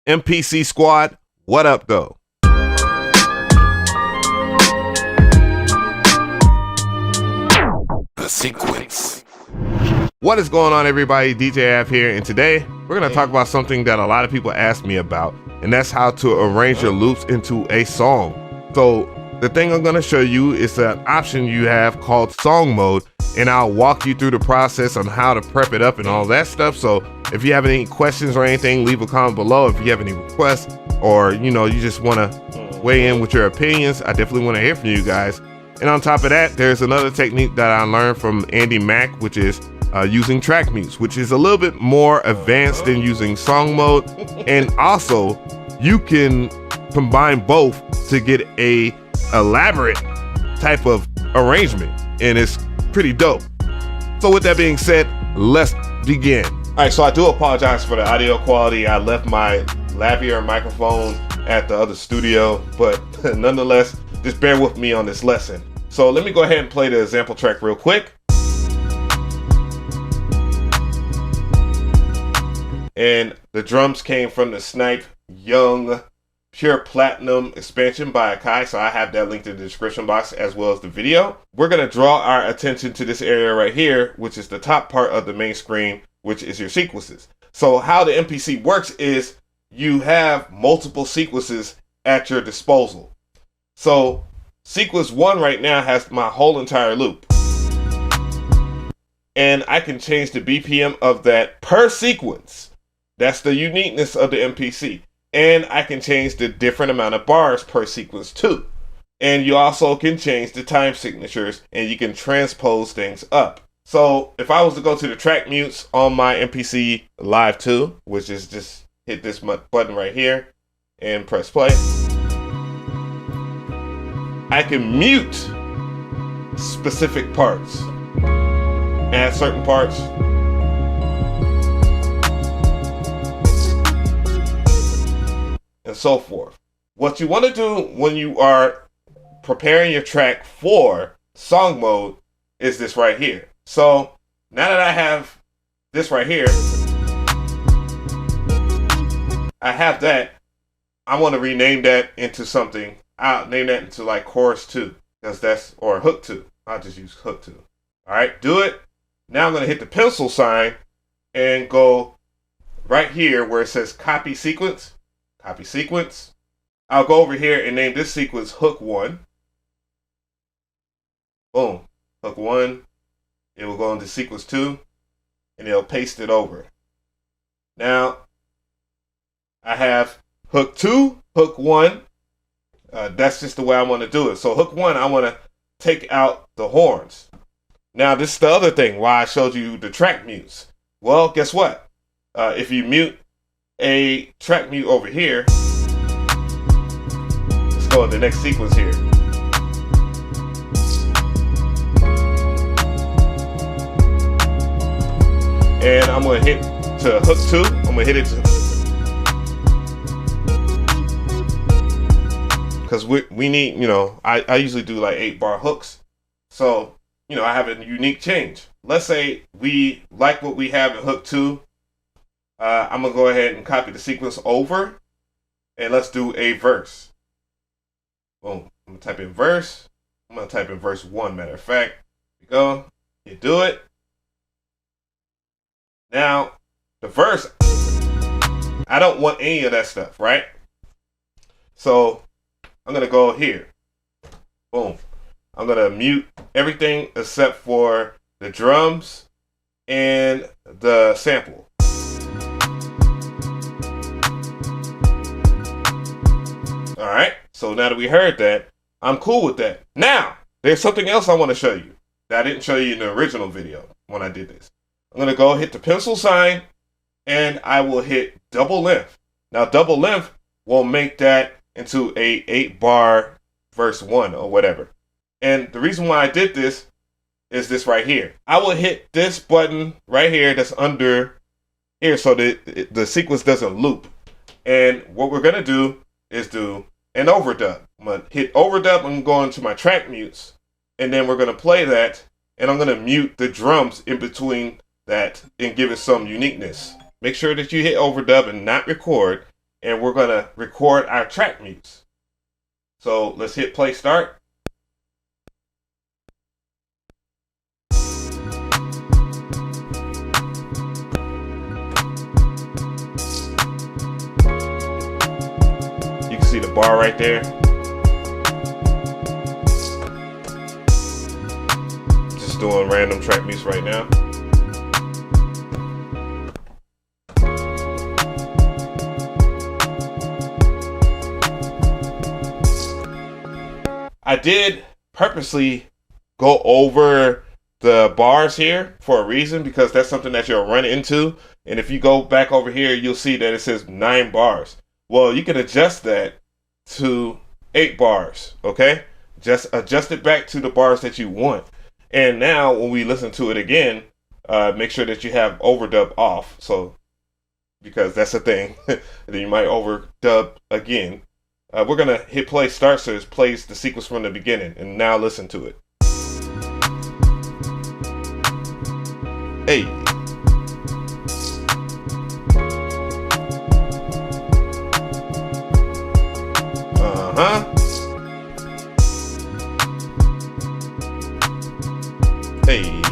MPC squad, what up though? The sequence. What is going on, everybody? DJ Av here, and today we're going to talk about something that a lot of people ask me about, and that's how to arrange your loops into a song. So the thing I'm going to show you is an option you have called song mode, and I'll walk you through the process on how to prep it up and all that stuff. So if you have any questions or anything, leave a comment below. If you have any requests, or you just want to weigh in with your opinions, I definitely want to hear from you guys. And on top of that, there's another technique that I learned from Andy Mack, which is using track mutes, which is a little bit more advanced than using song mode. And also, you can combine both to get a elaborate type of arrangement, and it's pretty dope. So with that being said, let's begin. All right, so I do apologize for the audio quality. I left my lavalier microphone at the other studio, but nonetheless, just bear with me on this lesson. So let me go ahead and play the example track real quick. And the drums came from the Snipe Young Pure Platinum expansion by AKAI, so I have that linked in the description box as well as the video. We're going to draw our attention to this area right here, which is the top part of the main screen, which is your sequences. So how the MPC works is you have multiple sequences at your disposal. So sequence 1 right now has my whole entire loop, and I can change the BPM of that per sequence. That's the uniqueness of the MPC. And I can change the different amount of bars per sequence too. And you also can change the time signatures, and you can transpose things up. So if I was to go to the track mutes on my MPC Live II, which is just hit this button right here and press play, I can mute specific parts, add certain parts, and so forth. What you want to do when you are preparing your track for song mode is this right here. So now that I have this right here, I have that. I want to rename that into something. I'll name that into like chorus 2, because that's, or hook 2. I'll just use hook 2. All right, do it. Now I'm going to hit the pencil sign and go right here where it says copy sequence. Copy sequence. I'll go over here and name this sequence hook 1. Boom. Hook 1. It will go into sequence 2, and it'll paste it over. Now I have hook 2, hook 1. That's just the way I want to do it. So hook 1, I want to take out the horns. Now this is the other thing why I showed you the track mutes. Well, guess what? If you mute a track mute over here, let's go in the next sequence here. And I'm going to hit to hook 2. I'm going to hit it to, because we need, I usually do like 8-bar hooks. So, I have a unique change. Let's say we like what we have in hook 2. I'm going to go ahead and copy the sequence over, and let's do a verse. Boom. I'm going to type in verse. I'm going to type in verse 1, matter of fact. Here we go. You do it. Now, the verse, I don't want any of that stuff, right? So I'm going to go here. Boom. I'm going to mute everything except for the drums and the sample. All right, so now that we heard that, I'm cool with that. Now, there's something else I want to show you that I didn't show you in the original video when I did this. I'm going to go hit the pencil sign, and I will hit double length. Now, double length will make that into a 8-bar verse 1 or whatever. And the reason why I did this is this right here. I will hit this button right here that's under here so that the sequence doesn't loop. And what we're going to do is do an overdub. I'm going to hit overdub. I'm going to my track mutes, and then we're going to play that, and I'm going to mute the drums in between that and give it some uniqueness. Make sure that you hit overdub and not record, and we're gonna record our track mutes. So let's hit play start. You can see the bar right there. Just doing random track mutes right now. I did purposely go over the bars here for a reason, because that's something that you'll run into. And if you go back over here, you'll see that it says 9 bars. Well, you can adjust that to 8 bars, okay? Just adjust it back to the bars that you want. And now when we listen to it again, make sure that you have overdub off. So, because that's a thing, then you might overdub again. We're going to hit play start, so it plays the sequence from the beginning. And now listen to it. Hey. Uh-huh. Hey.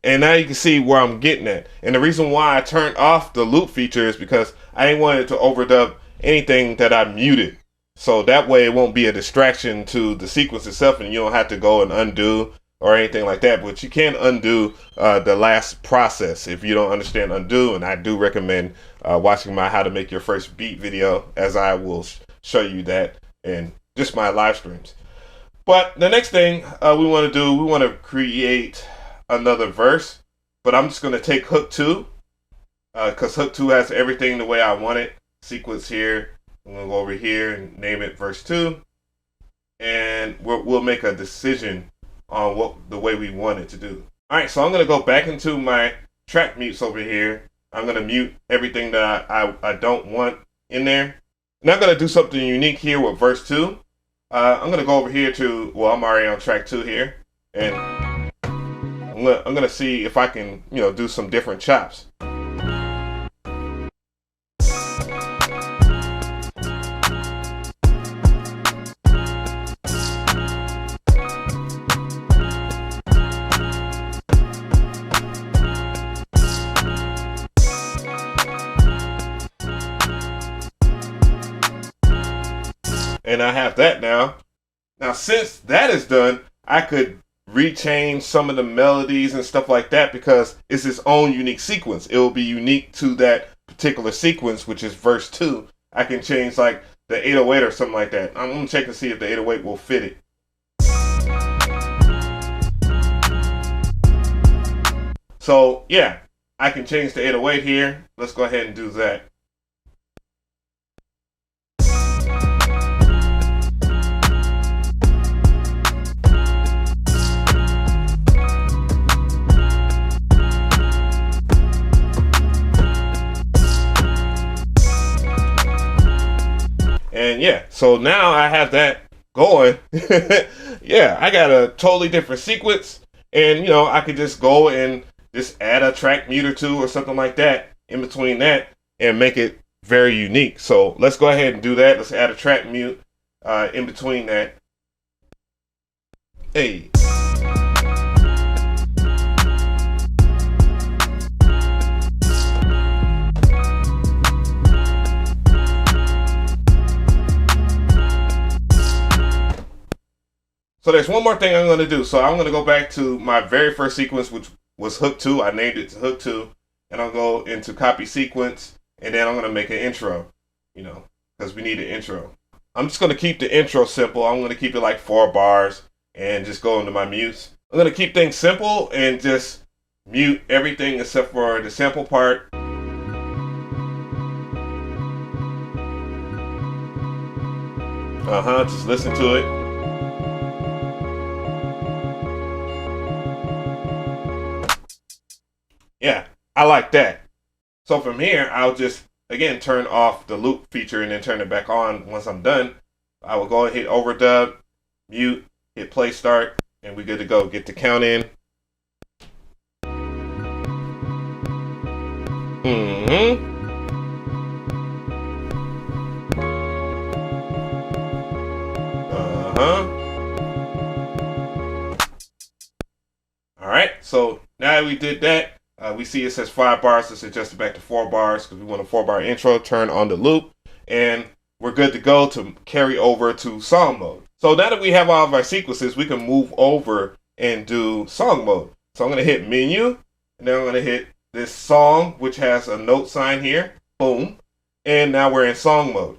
And now you can see where I'm getting at. And the reason why I turned off the loop feature is because I didn't want it to overdub anything that I muted. So that way it won't be a distraction to the sequence itself, and you don't have to go and undo or anything like that. But you can undo the last process if you don't understand undo. And I do recommend watching my How to Make Your First Beat video, as I will show you that in just my live streams. But the next thing we want to do, we want to create another verse, but I'm just going to take hook 2 because hook 2 has everything the way I want it. Sequence here, I'm going to go over here and name it verse 2, and we'll make a decision on the way we want it to do. All right, so I'm going to go back into my track mutes over here. I'm going to mute everything that I don't want in there. And I'm going to do something unique here with verse 2. I'm going to go over here to, well, I'm already on track 2 here, and I'm gonna see if I can, do some different chops. And I have that now. Now, since that is done, I could rechange some of the melodies and stuff like that, because it's its own unique sequence. It will be unique to that particular sequence, which is verse 2. I can change like the 808 or something like that. I'm gonna check to see if the 808 will fit it. So yeah, I can change the 808 here. Let's go ahead and do that. And yeah, so now I have that going. Yeah, I got a totally different sequence, and I could just go and just add a track mute or 2 or something like that in between that and make it very unique. So let's go ahead and do that. Let's add a track mute in between that. Hey. So there's one more thing I'm going to do. So I'm going to go back to my very first sequence, which was hook 2. I named it to hook 2. And I'll go into copy sequence. And then I'm going to make an intro, because we need an intro. I'm just going to keep the intro simple. I'm going to keep it like 4 bars and just go into my mutes. I'm going to keep things simple and just mute everything except for the sample part. Just listen to it. Yeah, I like that. So from here, I'll just, again, turn off the loop feature and then turn it back on once I'm done. I will go and hit overdub, mute, hit play start, and we're good to go. Get the count in. All right, so now that we did that, we see it says 5 bars. Let's adjust it back to 4 bars because we want a 4-bar intro. Turn on the loop, and we're good to go to carry over to song mode. So now that we have all of our sequences, we can move over and do song mode. So I'm going to hit menu, and then I'm going to hit this song, which has a note sign here. Boom. And now we're in song mode.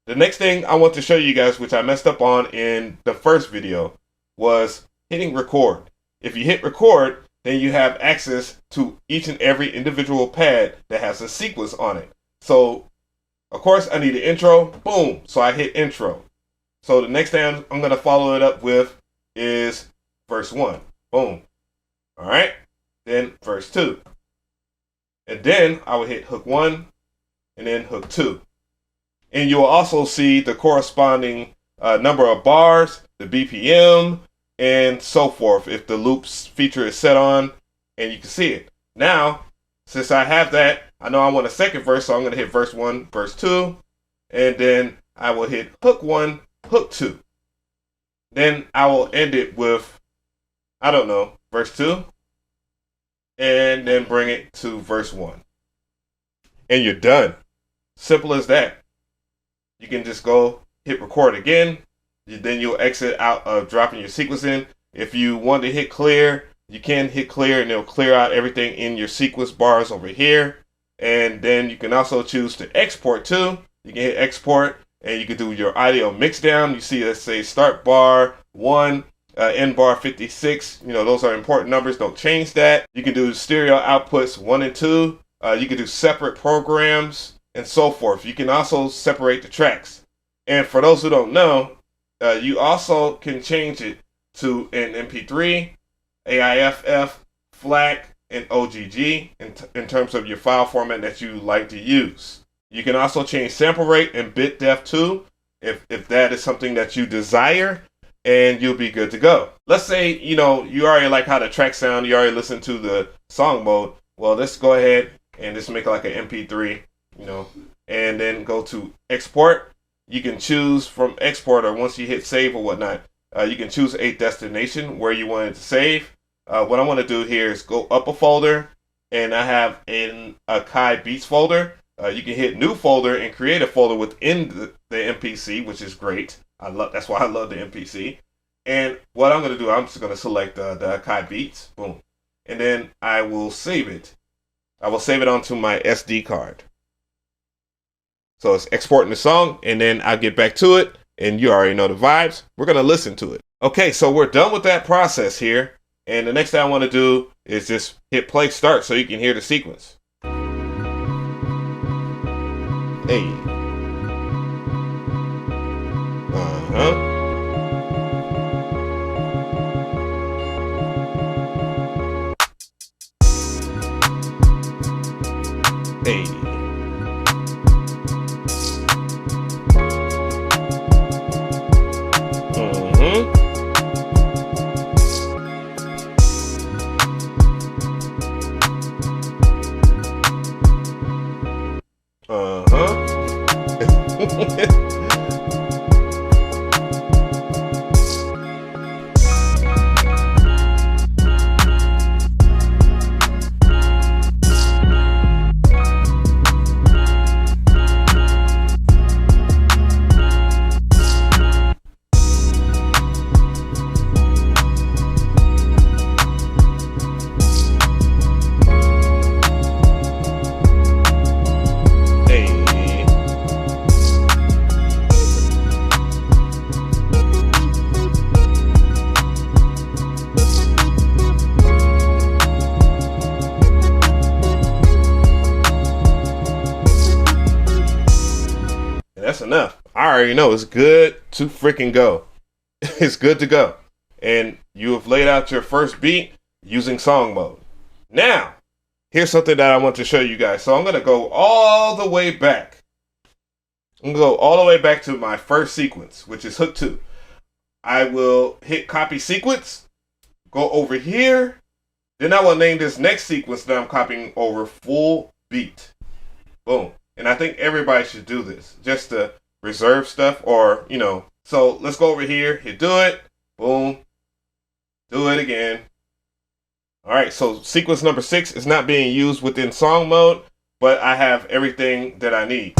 The next thing I want to show you guys, which I messed up on in the first video, was hitting record. If you hit record, then you have access to each and every individual pad that has a sequence on it. So, of course, I need an intro. Boom. So I hit intro. So the next thing I'm going to follow it up with is verse 1. Boom. All right. Then verse 2. And then I will hit hook 1 and then hook 2. And you'll also see the corresponding number of bars, the BPM, and so forth if the loops feature is set on, and you can see it. Now, since I have that, I know I want a second verse, so I'm going to hit verse 1, verse 2, and then I will hit hook 1, hook 2. Then I will end it with, I don't know, verse 2, and then bring it to verse 1. And you're done. Simple as that. You can just go hit record again. Then you'll exit out of dropping your sequence in. If you want to hit clear, you can hit clear and it'll clear out everything in your sequence bars over here. And then you can also choose to export too. You can hit export and you can do your audio mix down. You see, let's say start bar 1, end bar 56. You know, those are important numbers. Don't change that. You can do stereo outputs 1 and 2. You can do separate programs and so forth. You can also separate the tracks. And for those who don't know, you also can change it to an MP3, AIFF, FLAC, and OGG in terms of your file format that you like to use. You can also change sample rate and bit depth too, if that is something that you desire, and you'll be good to go. Let's say, you know, you already like how the track sound, you already listened to the song mode. Well, let's go ahead and just make it like an MP3, you know, and then go to export. You can choose from export, or once you hit save or whatnot, you can choose a destination where you want it to save. What I want to do here is go up a folder, and I have an AKAI Beats folder. You can hit new folder and create a folder within the MPC, which is great. That's why I love the MPC. And what I'm going to do, I'm just going to select the AKAI Beats, boom, and then I will save it. I will save it onto my SD card. So it's exporting the song, and then I'll get back to it, and you already know the vibes. We're going to listen to it. Okay, so we're done with that process here, and the next thing I want to do is just hit play start so you can hear the sequence. Hey. Hey. That's enough. I already know it's good to freaking go. It's good to go. And you have laid out your first beat using song mode. Now, here's something that I want to show you guys. So I'm going to go all the way back. I'm going to go all the way back to my first sequence, which is hook 2. I will hit copy sequence, go over here, then I will name this next sequence that I'm copying over full beat. Boom. And I think everybody should do this just to reserve stuff, or, you know. So let's go over here, hit do it, boom, do it again. All right, so sequence number 6 is not being used within song mode, but I have everything that I need.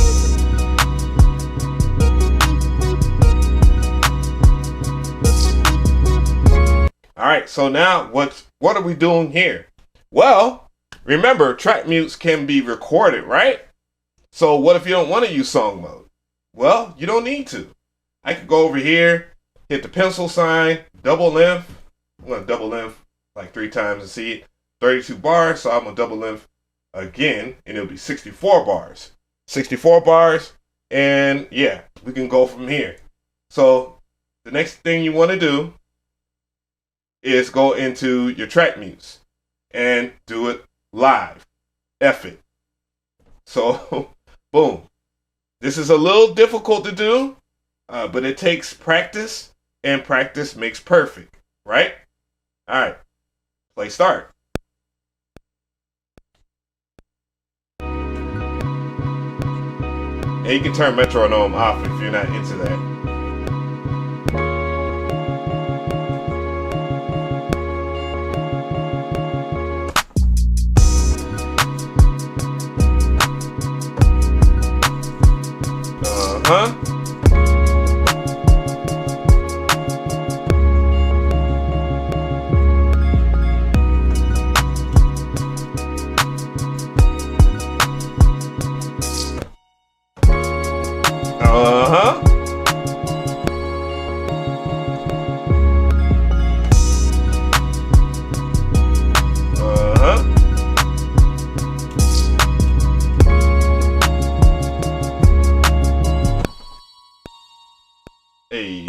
All right, so now what are we doing here? Well, remember, track mutes can be recorded, right? So what if you don't want to use song mode? Well, you don't need to. I could go over here, hit the pencil sign, double length. I'm going to double length like 3 times and see it. 32 bars, so I'm going to double length again, and it'll be 64 bars. 64 bars, and yeah, we can go from here. So the next thing you want to do is go into your track mutes and do it live. F it. So, boom. This is a little difficult to do, but it takes practice, and practice makes perfect, right? All right, play start. And you can turn metronome off if you're not into that. Uh-huh. Uh-huh. Hey.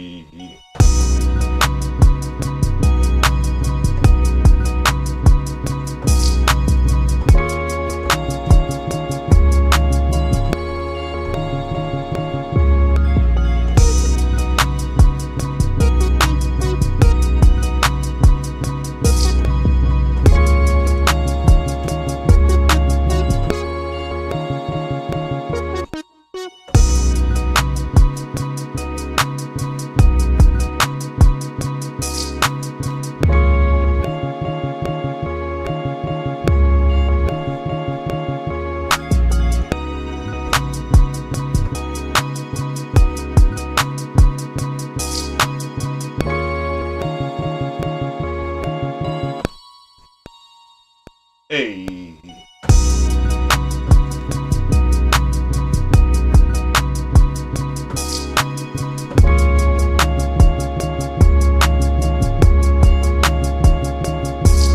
Hey.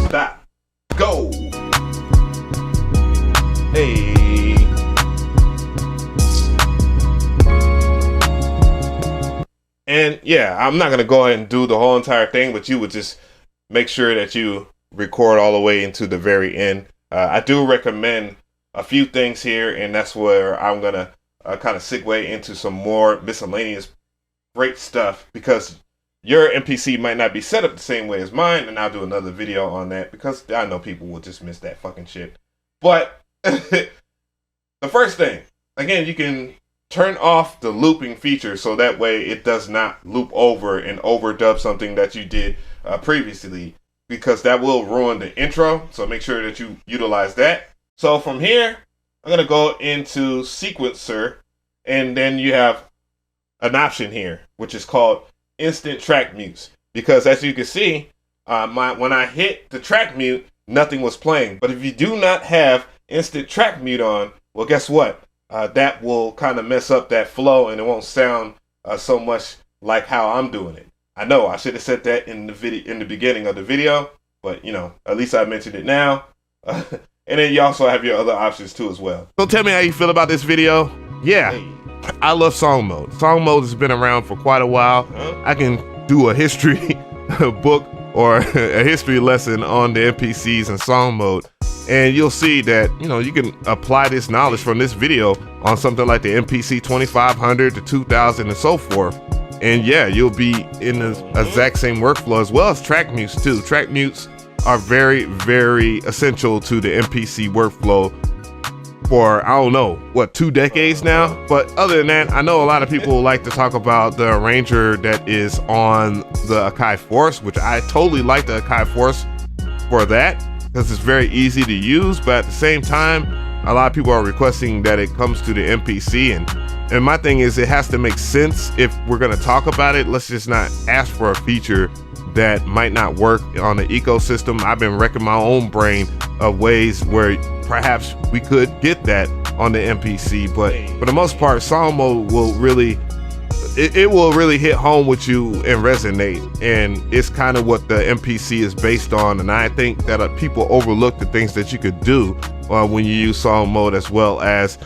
Stop. Go. Hey. And yeah, I'm not gonna go ahead and do the whole entire thing, but you would just make sure that you record all the way into the very end. I do recommend a few things here, and that's where I'm gonna kind of segue into some more miscellaneous great stuff, because your MPC might not be set up the same way as mine, and I'll do another video on that because I know people will just miss that fucking shit. But the first thing, again, you can turn off the looping feature so that way it does not loop over and overdub something that you did previously, because that will ruin the intro. So make sure that you utilize that. So from here, I'm going to go into sequencer, and then you have an option here, which is called instant track mutes. Because as you can see, when I hit the track mute, nothing was playing. But if you do not have instant track mute on, well, guess what? That will kind of mess up that flow, and it won't sound so much like how I'm doing it. I know I should have said that in the beginning of the video, but you know, at least I mentioned it now. And then you also have your other options too as well. So tell me how you feel about this video. Yeah, I love song mode. Song mode has been around for quite a while. I can do a history book or a history lesson on the MPCs and song mode, and you'll see that, you know, you can apply this knowledge from this video on something like the MPC 2500 to 2000 and so forth. And yeah, you'll be in the exact same workflow, as well as track mutes too. Track mutes are very, very essential to the MPC workflow for, I don't know, what, 2 decades now? But other than that, I know a lot of people like to talk about the arranger that is on the AKAI Force, which I totally like the AKAI Force for that, because it's very easy to use. But at the same time, a lot of people are requesting that it comes to the MPC, and my thing is, it has to make sense. If we're gonna talk about it, let's just not ask for a feature that might not work on the ecosystem. I've been wrecking my own brain of ways where perhaps we could get that on the MPC, but for the most part, song mode will really, it will really hit home with you and resonate, and it's kind of what the MPC is based on. And I think that people overlook the things that you could do when you use song mode, as well as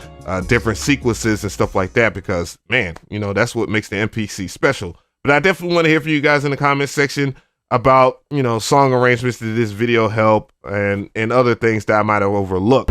different sequences and stuff like that, because man, you know, that's what makes the MPC special. But I definitely want to hear from you guys in the comment section about, you know, song arrangements. Did this video help, and other things that I might have overlooked.